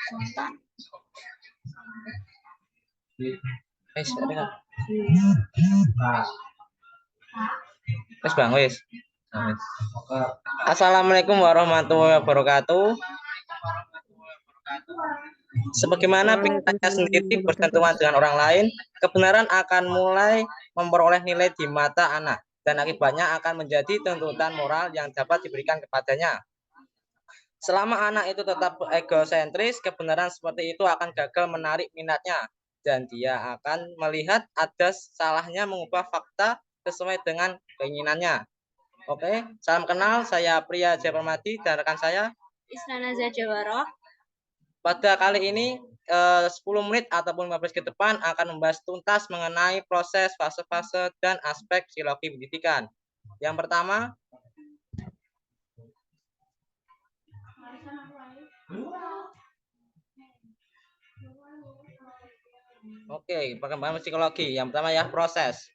Bang, wis. Assalamualaikum warahmatullahi wabarakatuh. Sebagaimana pikirannya sendiri bersentuhan dengan orang lain, kebenaran akan mulai memperoleh nilai di mata anak dan akibatnya akan menjadi tuntutan moral yang dapat diberikan kepadanya. Selama anak itu tetap egosentris, kebenaran seperti itu akan gagal menarik minatnya dan dia akan melihat ada salahnya mengubah fakta sesuai dengan keinginannya. Oke, salam kenal, saya Pria Japermadi dan rekan saya Isnana Zajawaroh. Pada kali ini 10 menit ataupun 15 ke depan akan membahas tuntas mengenai proses, fase-fase, dan aspek psikologi pendidikan. Yang pertama, perkembangan psikologi. Yang pertama ya proses.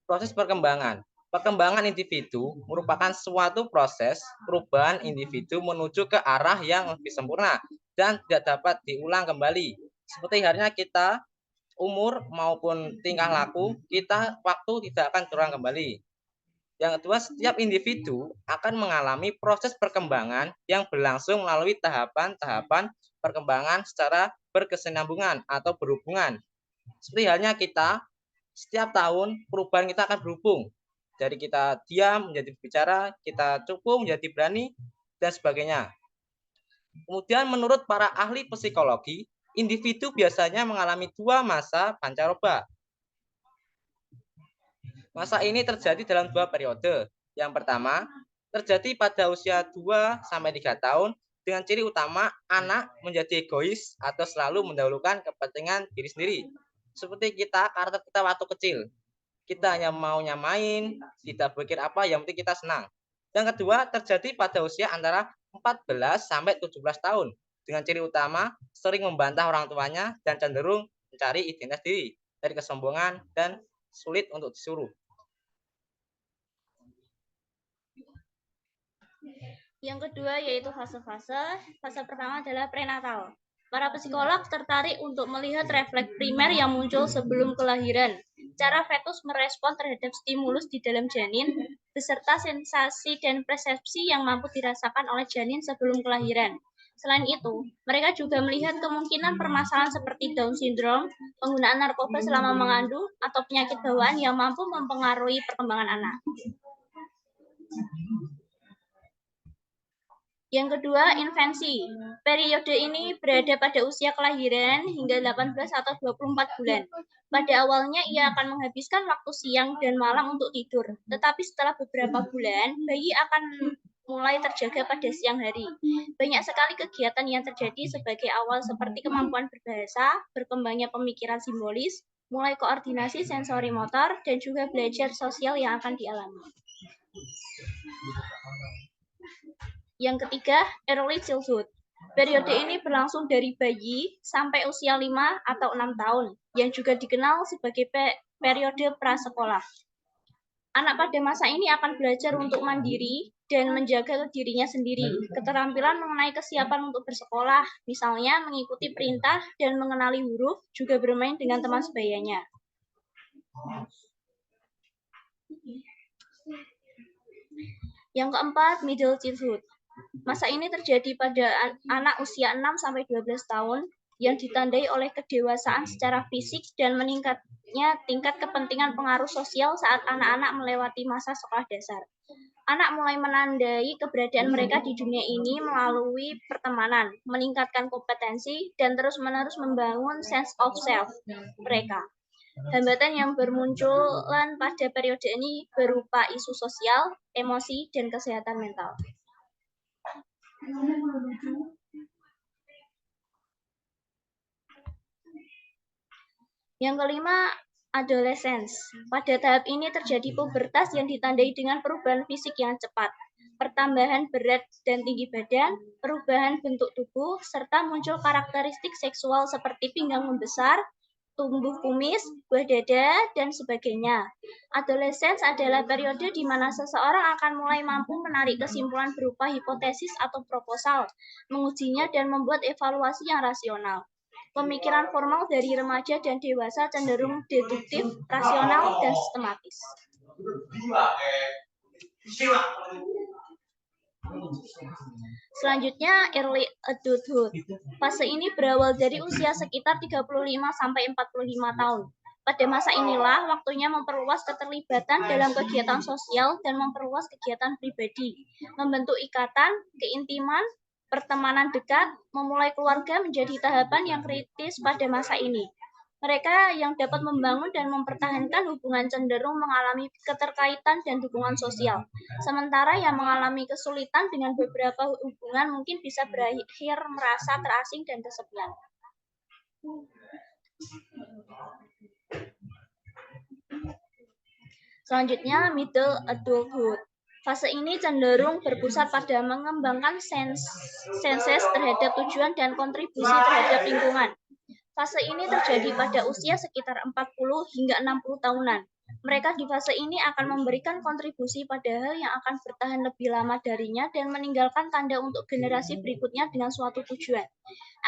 Proses perkembangan. Perkembangan individu merupakan suatu proses perubahan individu menuju ke arah yang lebih sempurna dan tidak dapat diulang kembali. Seperti halnya kita, umur maupun tingkah laku, kita waktu tidak akan terulang kembali. Yang kedua, setiap individu akan mengalami proses perkembangan yang berlangsung melalui tahapan-tahapan perkembangan secara berkesinambungan atau berhubungan. Seperti halnya kita, setiap tahun perubahan kita akan berhubung. Dari kita diam menjadi bicara, kita cukup menjadi berani, dan sebagainya. Kemudian menurut para ahli psikologi, individu biasanya mengalami dua masa pancaroba. Masa ini terjadi dalam dua periode. Yang pertama, terjadi pada usia 2-3 tahun dengan ciri utama anak menjadi egois atau selalu mendahulukan kepentingan diri sendiri. Seperti karakter kita waktu kecil. Kita hanya maunya main, tidak berpikir apa, yang penting kita senang. Yang kedua, terjadi pada usia antara 14-17 tahun dengan ciri utama sering membantah orang tuanya dan cenderung mencari identitas diri dari kesombongan dan sulit untuk disuruh. Yang kedua yaitu fase-fase. Fase pertama adalah prenatal. Para psikolog tertarik untuk melihat refleks primer yang muncul sebelum kelahiran, cara fetus merespon terhadap stimulus di dalam janin, beserta sensasi dan persepsi yang mampu dirasakan oleh janin sebelum kelahiran. Selain itu, mereka juga melihat kemungkinan permasalahan seperti Down syndrome, penggunaan narkoba selama mengandung, atau penyakit bawaan yang mampu mempengaruhi perkembangan anak. Yang kedua, infansi. Periode ini berada pada usia kelahiran hingga 18 atau 24 bulan. Pada awalnya ia akan menghabiskan waktu siang dan malam untuk tidur. Tetapi setelah beberapa bulan, bayi akan mulai terjaga pada siang hari. Banyak sekali kegiatan yang terjadi sebagai awal seperti kemampuan berbahasa, berkembangnya pemikiran simbolis, mulai koordinasi sensori motor, dan juga belajar sosial yang akan dialami. Yang ketiga, early childhood. Periode ini berlangsung dari bayi sampai usia 5 atau 6 tahun, yang juga dikenal sebagai periode prasekolah. Anak pada masa ini akan belajar untuk mandiri dan menjaga dirinya sendiri. Keterampilan mengenai kesiapan untuk bersekolah, misalnya mengikuti perintah dan mengenali huruf, juga bermain dengan teman sebayanya. Yang keempat, middle childhood. Masa ini terjadi pada anak usia 6-12 tahun yang ditandai oleh kedewasaan secara fisik dan meningkatnya tingkat kepentingan pengaruh sosial saat anak-anak melewati masa sekolah dasar. Anak mulai menandai keberadaan mereka di dunia ini melalui pertemanan, meningkatkan kompetensi, dan terus-menerus membangun sense of self mereka. Hambatan yang bermunculan pada periode ini berupa isu sosial, emosi, dan kesehatan mental. Yang kelima, adolescence. Pada tahap ini terjadi pubertas yang ditandai dengan perubahan fisik yang cepat, pertambahan berat dan tinggi badan, perubahan bentuk tubuh, serta muncul karakteristik seksual seperti pinggang membesar, tumbuh kumis, buah dada, dan sebagainya. Adolescence adalah periode di mana seseorang akan mulai mampu menarik kesimpulan berupa hipotesis atau proposal, mengujinya, dan membuat evaluasi yang rasional. Pemikiran formal dari remaja dan dewasa cenderung deduktif, rasional, dan sistematis. Selanjutnya, early adulthood. Fase ini berawal dari usia sekitar 35 sampai 45 tahun. Pada masa inilah waktunya memperluas keterlibatan dalam kegiatan sosial dan memperluas kegiatan pribadi, membentuk ikatan, keintiman, pertemanan dekat, memulai keluarga menjadi tahapan yang kritis pada masa ini. Mereka yang dapat membangun dan mempertahankan hubungan cenderung mengalami keterkaitan dan dukungan sosial. Sementara yang mengalami kesulitan dengan beberapa hubungan mungkin bisa berakhir merasa terasing dan kesepian. Selanjutnya, middle adulthood. Fase ini cenderung berpusat pada mengembangkan senses terhadap tujuan dan kontribusi terhadap lingkungan. Fase ini terjadi pada usia sekitar 40 hingga 60 tahunan. Mereka di fase ini akan memberikan kontribusi pada hal yang akan bertahan lebih lama darinya dan meninggalkan tanda untuk generasi berikutnya dengan suatu tujuan.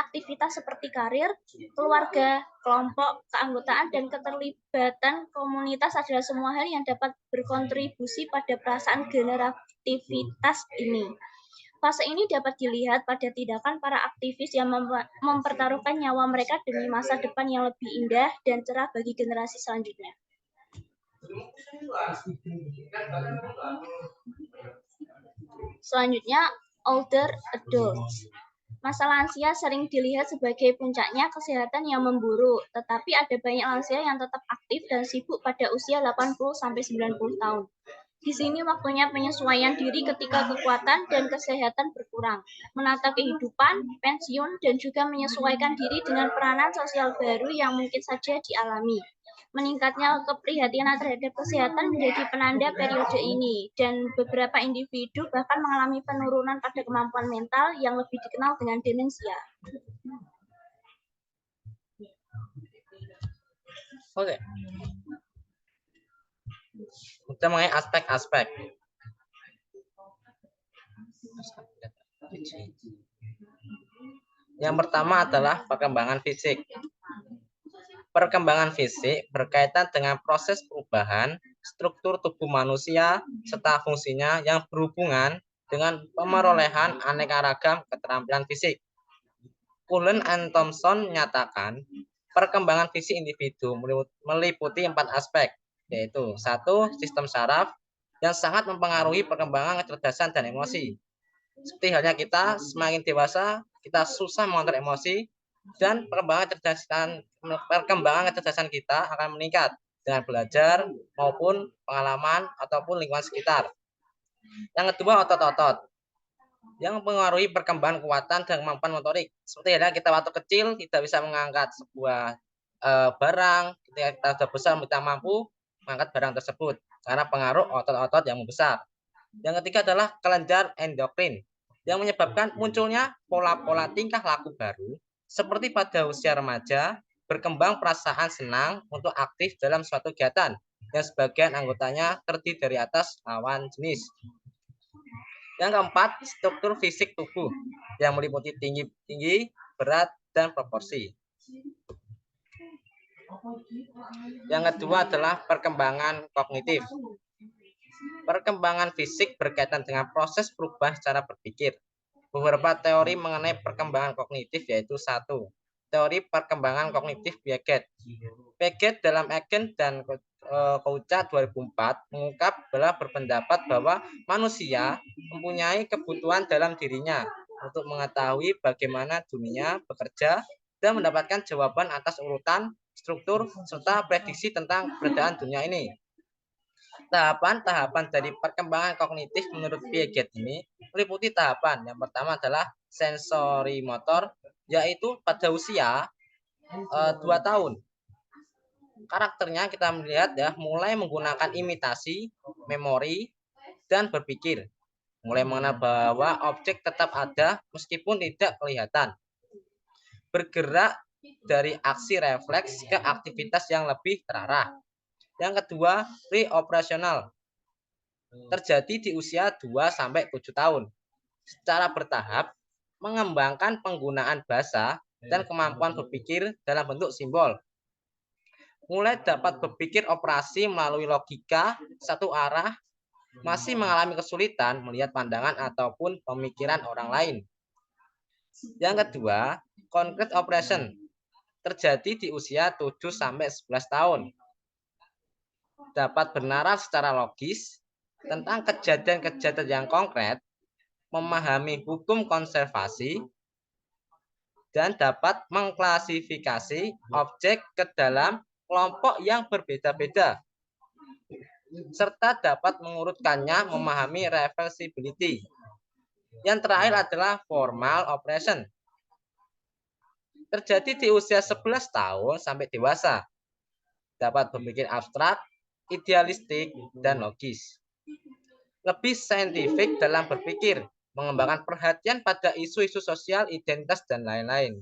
Aktivitas seperti karir, keluarga, kelompok, keanggotaan, dan keterlibatan komunitas adalah semua hal yang dapat berkontribusi pada perasaan generativitas ini. Fase ini dapat dilihat pada tindakan para aktivis yang mempertaruhkan nyawa mereka demi masa depan yang lebih indah dan cerah bagi generasi selanjutnya. Selanjutnya, older adults. Masa lansia sering dilihat sebagai puncaknya kesehatan yang memburuk, tetapi ada banyak lansia yang tetap aktif dan sibuk pada usia 80-90 tahun. Di sini waktunya penyesuaian diri ketika kekuatan dan kesehatan berkurang, menata kehidupan, pensiun, dan juga menyesuaikan diri dengan peranan sosial baru yang mungkin saja dialami. Meningkatnya keprihatinan terhadap kesehatan menjadi penanda periode ini, dan beberapa individu bahkan mengalami penurunan pada kemampuan mental yang lebih dikenal dengan demensia. Oke. Kita mengenai aspek-aspek. Yang pertama adalah perkembangan fisik. Perkembangan fisik berkaitan dengan proses perubahan struktur tubuh manusia serta fungsinya yang berhubungan dengan pemerolehan aneka ragam keterampilan fisik. Cullen and Thompson menyatakan perkembangan fisik individu meliputi 4 aspek, yaitu 1. Sistem saraf yang sangat mempengaruhi perkembangan kecerdasan dan emosi. Seperti halnya kita semakin dewasa, kita susah mengontrol emosi, dan perkembangan kecerdasan kita akan meningkat dengan belajar maupun pengalaman ataupun lingkungan sekitar. Yang kedua, otot-otot yang mempengaruhi perkembangan kekuatan dan kemampuan motorik. Seperti halnya kita waktu kecil tidak bisa mengangkat sebuah barang, ketika kita sudah besar kita mampu mengangkat barang tersebut karena pengaruh otot-otot yang membesar. Yang ketiga adalah kelenjar endokrin yang menyebabkan munculnya pola-pola tingkah laku baru seperti pada usia remaja, berkembang perasaan senang untuk aktif dalam suatu kegiatan yang sebagian anggotanya terdiri dari atas lawan jenis. Yang keempat, struktur fisik tubuh yang meliputi tinggi, berat, dan proporsi. Yang kedua adalah perkembangan kognitif. Perkembangan fisik berkaitan dengan proses perubahan secara berpikir. Beberapa teori mengenai perkembangan kognitif yaitu 1. Teori perkembangan kognitif Piaget. Piaget dalam Eigen dan Coucha 2004 mengungkap bahwa berpendapat bahwa manusia mempunyai kebutuhan dalam dirinya untuk mengetahui bagaimana dunia bekerja dan mendapatkan jawaban atas urutan, struktur, serta prediksi tentang keberadaan dunia ini. Tahapan-tahapan dari perkembangan kognitif menurut Piaget ini meliputi tahapan. Yang pertama adalah sensori motor, yaitu pada usia 2 tahun. Karakternya kita melihat ya mulai menggunakan imitasi, memori, dan berpikir. Mulai mengenal bahwa objek tetap ada meskipun tidak kelihatan. Bergerak dari aksi refleks ke aktivitas yang lebih terarah. Yang kedua, pre-operasional. Terjadi di usia 2-7 tahun. Secara bertahap, mengembangkan penggunaan bahasa dan kemampuan berpikir dalam bentuk simbol. Mulai dapat berpikir operasi melalui logika satu arah, masih mengalami kesulitan melihat pandangan ataupun pemikiran orang lain. Yang kedua, concrete operation. Terjadi di usia 7-11 tahun. Dapat bernaras secara logis tentang kejadian-kejadian yang konkret, memahami hukum konservasi, dan dapat mengklasifikasi objek ke dalam kelompok yang berbeda-beda, serta dapat mengurutkannya, memahami reversibility. Yang terakhir adalah formal operation. Terjadi di usia 11 tahun sampai dewasa. Dapat berpikir abstrak, idealistik, dan logis. Lebih saintifik dalam berpikir, mengembangkan perhatian pada isu-isu sosial, identitas, dan lain-lain.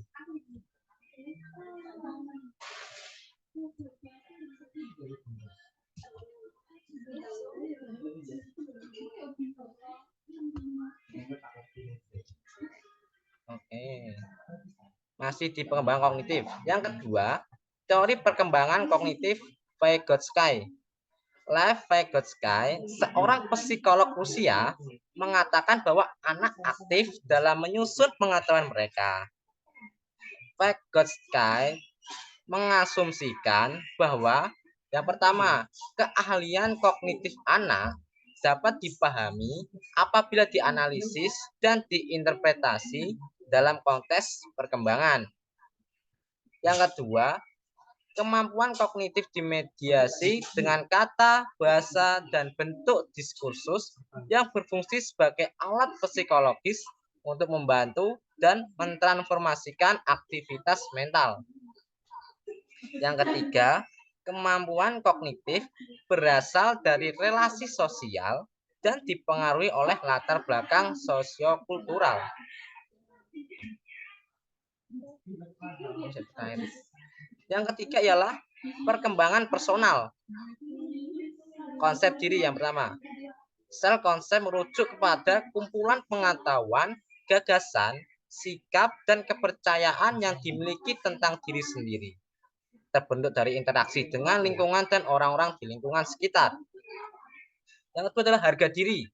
Oke. Masih di pengembangan kognitif. Yang kedua, teori perkembangan kognitif Vygotsky. Lev Vygotsky, seorang psikolog Rusia, mengatakan bahwa anak aktif dalam menyusun pengetahuan mereka. Vygotsky mengasumsikan bahwa yang pertama, keahlian kognitif anak dapat dipahami apabila dianalisis dan diinterpretasi dalam konteks perkembangan. Yang kedua, kemampuan kognitif dimediasi dengan kata, bahasa, dan bentuk diskursus yang berfungsi sebagai alat psikologis untuk membantu dan mentransformasikan aktivitas mental. Yang ketiga, kemampuan kognitif berasal dari relasi sosial dan dipengaruhi oleh latar belakang sosiokultural. Yang ketiga ialah perkembangan personal. Konsep diri yang pertama. Self konsep merujuk kepada kumpulan pengetahuan, gagasan, sikap, dan kepercayaan yang dimiliki tentang diri sendiri. Terbentuk dari interaksi dengan lingkungan dan orang-orang di lingkungan sekitar. Yang kedua adalah harga diri.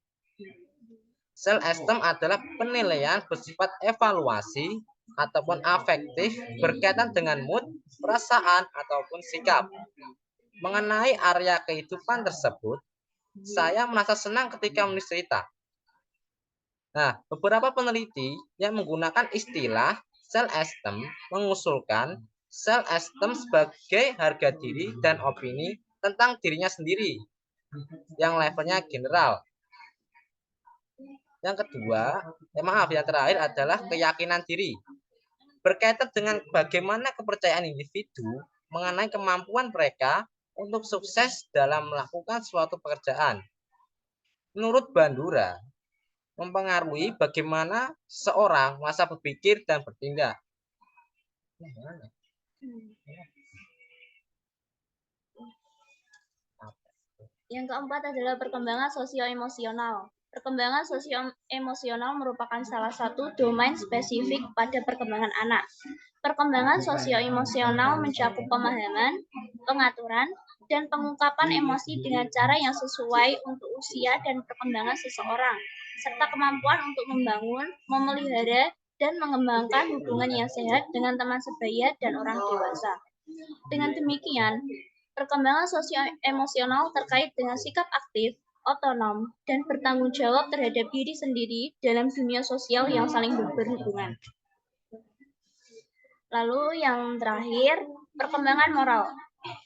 Self-esteem adalah penilaian bersifat evaluasi ataupun afektif berkaitan dengan mood, perasaan, ataupun sikap. Mengenai area kehidupan tersebut, saya merasa senang ketika menulis cerita. Nah, beberapa peneliti yang menggunakan istilah self-esteem mengusulkan self-esteem sebagai harga diri dan opini tentang dirinya sendiri yang levelnya general. Yang kedua, yang terakhir adalah keyakinan diri. Berkaitan dengan bagaimana kepercayaan individu mengenai kemampuan mereka untuk sukses dalam melakukan suatu pekerjaan. Menurut Bandura, mempengaruhi bagaimana seorang masa berpikir dan bertindak. Yang keempat adalah perkembangan sosio-emosional. Perkembangan sosio-emosional merupakan salah satu domain spesifik pada perkembangan anak. Perkembangan sosio-emosional mencakup pemahaman, pengaturan, dan pengungkapan emosi dengan cara yang sesuai untuk usia dan perkembangan seseorang, serta kemampuan untuk membangun, memelihara, dan mengembangkan hubungan yang sehat dengan teman sebaya dan orang dewasa. Dengan demikian, perkembangan sosio-emosional terkait dengan sikap aktif, otonom, dan bertanggung jawab terhadap diri sendiri dalam dunia sosial yang saling berhubungan. Lalu yang terakhir, perkembangan moral.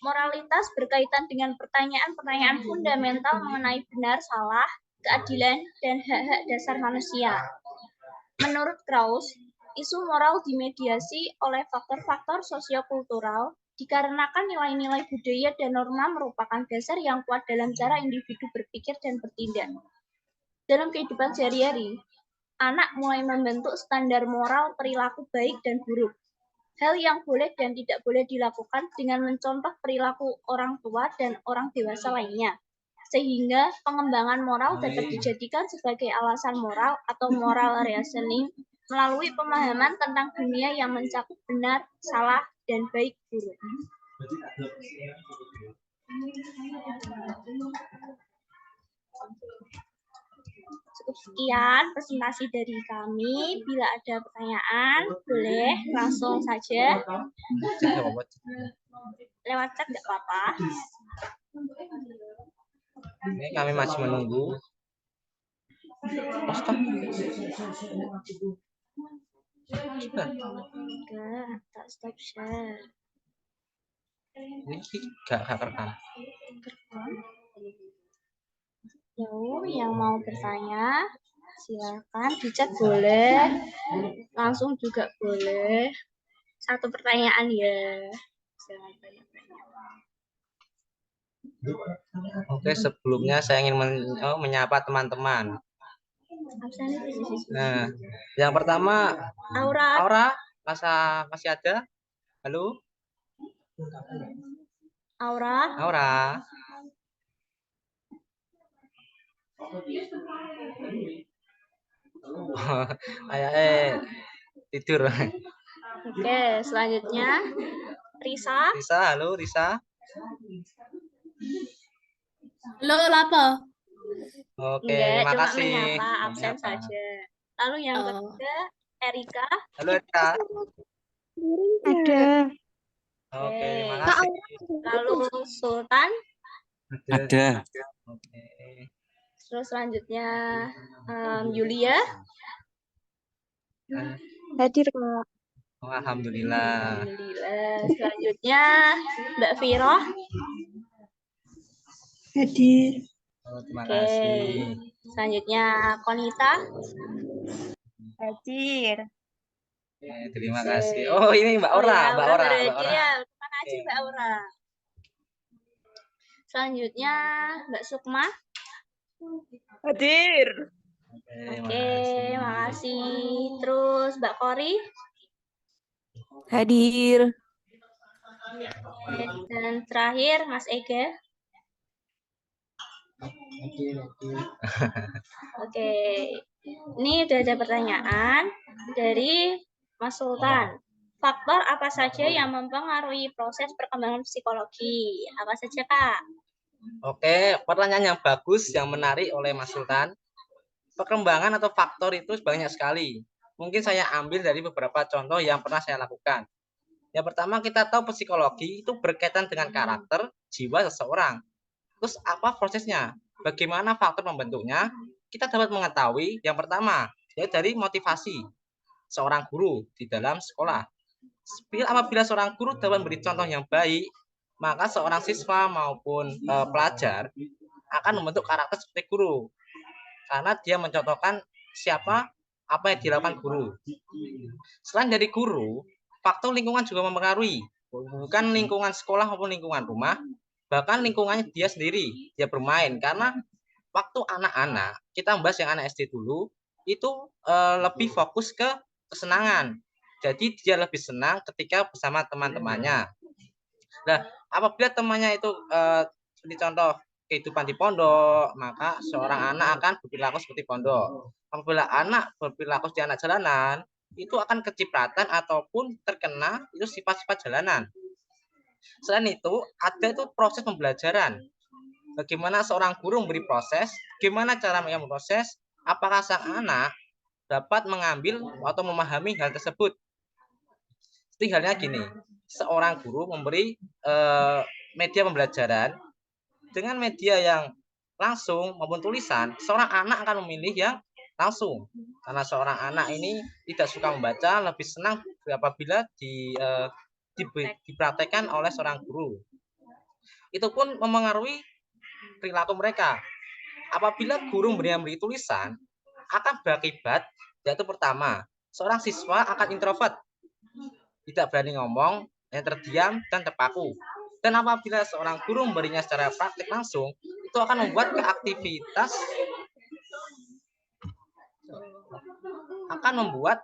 Moralitas berkaitan dengan pertanyaan-pertanyaan fundamental mengenai benar, salah, keadilan, dan hak-hak dasar manusia. Menurut Krauss, isu moral dimediasi oleh faktor-faktor sosiokultural dikarenakan nilai-nilai budaya dan norma merupakan dasar yang kuat dalam cara individu berpikir dan bertindak. Dalam kehidupan sehari-hari, anak mulai membentuk standar moral perilaku baik dan buruk. hal yang boleh dan tidak boleh dilakukan dengan mencontoh perilaku orang tua dan orang dewasa lainnya. Sehingga pengembangan moral dapat dijadikan sebagai alasan moral atau moral reasoning melalui pemahaman tentang dunia yang mencakup benar, salah, dan baik buruk. Cukup sekian presentasi dari kami. Bila ada pertanyaan, boleh langsung saja. Lewat chat nggak apa-apa. Ini kami masih menunggu. Enggak, stop share. Ini gak rekam. Yang mau bertanya, silakan di chat boleh, langsung juga boleh. Satu pertanyaan ya. Oke, sebelumnya saya ingin menyapa teman-teman. Nah, yang pertama Aura masih ada? Halo? Aura. Tidur. Oke, selanjutnya Risa. Halo Risa. Halo, apa? Oke, Enggak, terima cuma kasih. menyapa, absen saja. Lalu yang ketiga, Erika. Halo Erika. Ada. Oke, terima kasih. Lalu Sultan. Ada. Oke. Terus selanjutnya Yulia. Hadir, Kak. Oh, alhamdulillah. Alhamdulillah. Selanjutnya Mbak Viro. Hadir. Oh, terima kasih. Selanjutnya Konita. Hadir. Oke, terima kasih. Oh, ini Mbak Aura, Mbak Aura. Ya, terima kasih Mbak Aura. Selanjutnya Mbak Sukma. Hadir. Oke, makasih. Terus Mbak Kori. Hadir. Dan terakhir Mas Ege. Oke, ini udah ada pertanyaan dari Mas Sultan. Faktor apa saja yang mempengaruhi proses perkembangan psikologi? Apa saja, Kak? Oke, pertanyaan yang bagus, yang menarik oleh Mas Sultan. Perkembangan atau faktor itu banyak sekali. Mungkin saya ambil dari beberapa contoh yang pernah saya lakukan. Yang pertama, kita tahu psikologi itu berkaitan dengan karakter, jiwa seseorang. Terus apa prosesnya? Bagaimana faktor membentuknya? Kita dapat mengetahui yang pertama, yaitu dari motivasi seorang guru di dalam sekolah. Apabila seorang guru dapat memberi contoh yang baik, maka seorang siswa maupun pelajar akan membentuk karakter seperti guru. Karena dia mencontohkan apa yang dilakukan guru. Selain dari guru, faktor lingkungan juga mempengaruhi. Bukan lingkungan sekolah maupun lingkungan rumah, bahkan lingkungannya dia sendiri, dia bermain. Karena waktu anak-anak, kita membahas yang anak SD dulu, itu lebih fokus ke kesenangan. Jadi dia lebih senang ketika bersama teman-temannya. Nah, apabila temannya itu seperti contoh kehidupan di pondok, maka seorang anak akan berperilaku seperti pondok. Apabila anak berperilaku di anak jalanan, itu akan kecipratan ataupun terkena itu sifat-sifat jalanan. Selain itu, ada itu proses pembelajaran. Bagaimana seorang guru memberi proses, bagaimana cara mereka memproses, apakah sang anak dapat mengambil atau memahami hal tersebut. Seperti halnya gini, seorang guru memberi media pembelajaran dengan media yang langsung maupun tulisan, seorang anak akan memilih yang langsung. Karena seorang anak ini tidak suka membaca, lebih senang apabila dipraktekkan oleh seorang guru. Itu pun mempengaruhi perilaku mereka. Apabila guru memberi tulisan, akan berakibat, yaitu pertama, seorang siswa akan introvert, tidak berani ngomong, yang terdiam dan terpaku. Dan apabila seorang guru memberinya secara praktik langsung, itu akan membuat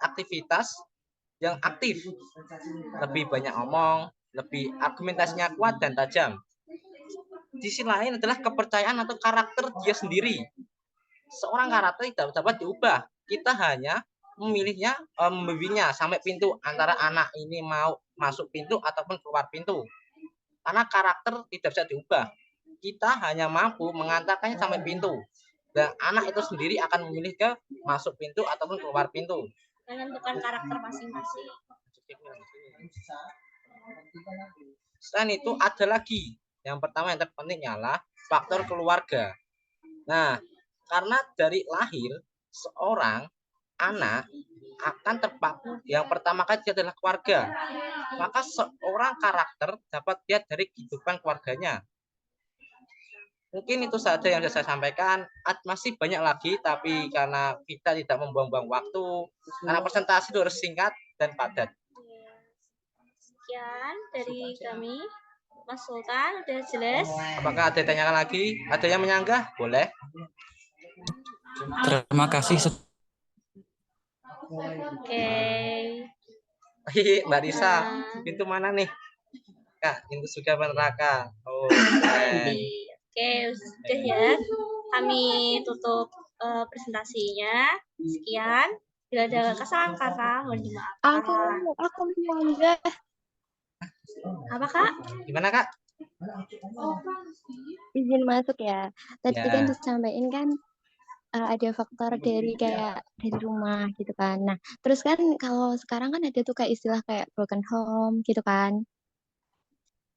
aktivitas yang aktif, lebih banyak omong, lebih argumentasinya kuat dan tajam. Di sisi lain adalah kepercayaan atau karakter dia sendiri. Seorang karakter tidak dapat diubah. Kita hanya memilihnya sampai pintu, antara anak ini mau masuk pintu ataupun keluar pintu. Karena karakter tidak bisa diubah. Kita hanya mampu mengantarkannya sampai pintu. Dan anak itu sendiri akan memilih ke masuk pintu ataupun keluar pintu. Menentukan karakter masing-masing. Selain itu ada lagi. Yang pertama yang terpenting adalah faktor keluarga. Nah, karena dari lahir seorang anak akan terpaku yang pertama kali adalah keluarga. Maka seorang karakter dapat dilihat dari kehidupan keluarganya. Mungkin itu saja yang bisa saya sampaikan. Masih banyak lagi, tapi karena kita tidak membuang-buang waktu, karena presentasi itu harus singkat dan padat. Sekian dari kami. Mas Sultan, udah jelas? Apakah ada yang tanyakan lagi? Ada yang menyanggah? Boleh. Terima kasih. Oke. Mbak Risa, pintu mana nih? Kak, pintu surga neraka. Oh, Oke, sudah ya. Kami tutup presentasinya. Sekian. Bila ada kesalahan kata, mohon dimaafkan. Aku mau enggak. Apa, Kak? gimana Kak? Izin masuk ya. Tadi Ya. kan disampaikan kan ada faktor dari rumah gitu kan. Nah, terus kan kalau sekarang kan ada tuh kayak istilah kayak broken home gitu kan.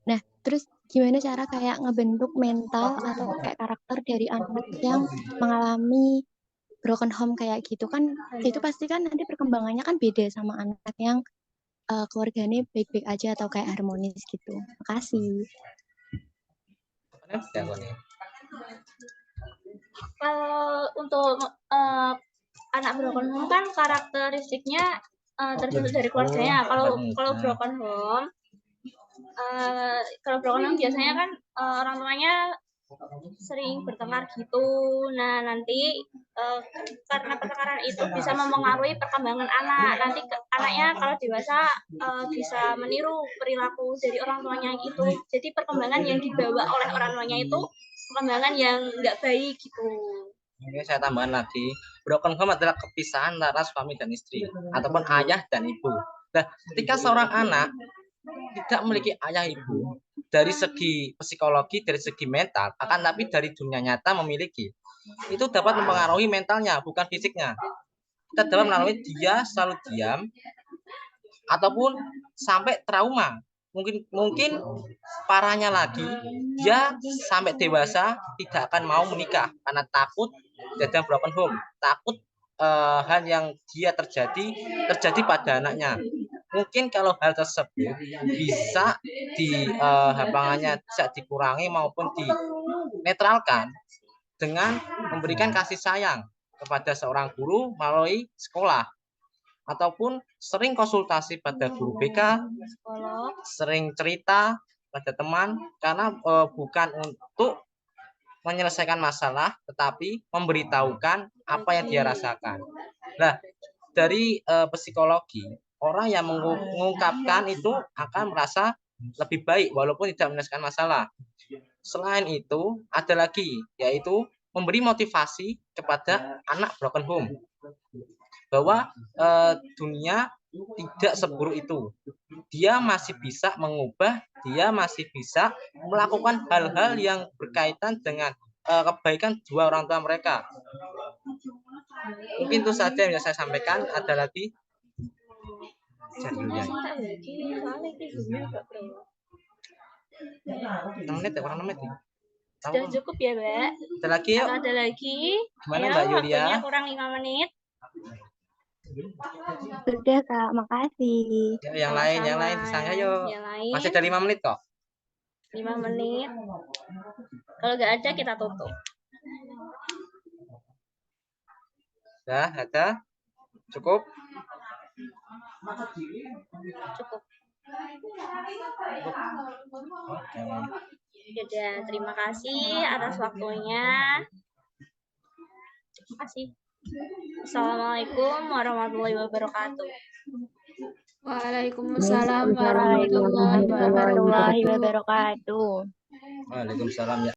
Nah, terus gimana cara kayak ngebentuk mental atau kayak karakter dari anak yang mengalami broken home kayak gitu kan, itu pasti kan nanti perkembangannya kan beda sama anak yang keluarganya baik-baik aja atau kayak harmonis gitu. Makasih. Kalau untuk anak broken home kan karakteristiknya terbentuk dari keluarganya. Kalau broken home, biasanya kan orang tuanya sering bertengkar gitu. Nah, nanti karena pertengkaran itu bisa mempengaruhi perkembangan anak. Nanti anaknya kalau dewasa bisa meniru perilaku dari orang tuanya itu. Jadi perkembangan yang dibawa oleh orang tuanya itu perkembangan yang nggak baik gitu. Ini saya tambahkan lagi, broken home adalah kepisahan antara suami dan istri ataupun ayah dan ibu. Nah, ketika seorang anak tidak memiliki ayah ibu dari segi psikologi, dari segi mental, akan tapi dari dunia nyata memiliki, itu dapat mempengaruhi mentalnya, bukan fisiknya. Kita dapat melalui dia selalu diam ataupun sampai trauma. Mungkin parahnya lagi, dia sampai dewasa tidak akan mau menikah karena takut jadi broken home, takut hal yang dia terjadi pada anaknya. Mungkin kalau hal tersebut bisa bisa dikurangi maupun dinetralkan dengan memberikan kasih sayang kepada seorang guru melalui sekolah, ataupun sering konsultasi pada guru BK, sering cerita pada teman, karena bukan untuk menyelesaikan masalah, tetapi memberitahukan apa yang dia rasakan. Nah, dari psikologi, orang yang mengungkapkan itu akan merasa lebih baik walaupun tidak menyelesaikan masalah. Selain itu, ada lagi, yaitu memberi motivasi kepada anak broken home bahwa dunia tidak seburuk itu. Dia masih bisa mengubah, dia masih bisa melakukan hal-hal yang berkaitan dengan kebaikan dua orang tua mereka. Mungkin itu saja yang saya sampaikan. Ada lagi? Jadinya. 6 menit ya, kurang 6 menit ya? Sudah cukup ya, Mbak? Ada lagi yuk? Ada lagi. Gimana Mbak Yulia? Waktunya kurang 5 menit. Sudah Kak, makasih. Ya, yang lain disangka yuk. Masih ada 5 menit kok. 5 menit. Kalau nggak ada kita tutup. Dah, ada? Cukup? Cukup. Oke. Sudah, terima kasih atas waktunya. Terima kasih. Assalamualaikum warahmatullahi wabarakatuh. Waalaikumsalam Waalaikumsalam warahmatullahi warahmatullahi wabarakatuh. wabarakatuh. Waalaikumsalam ya.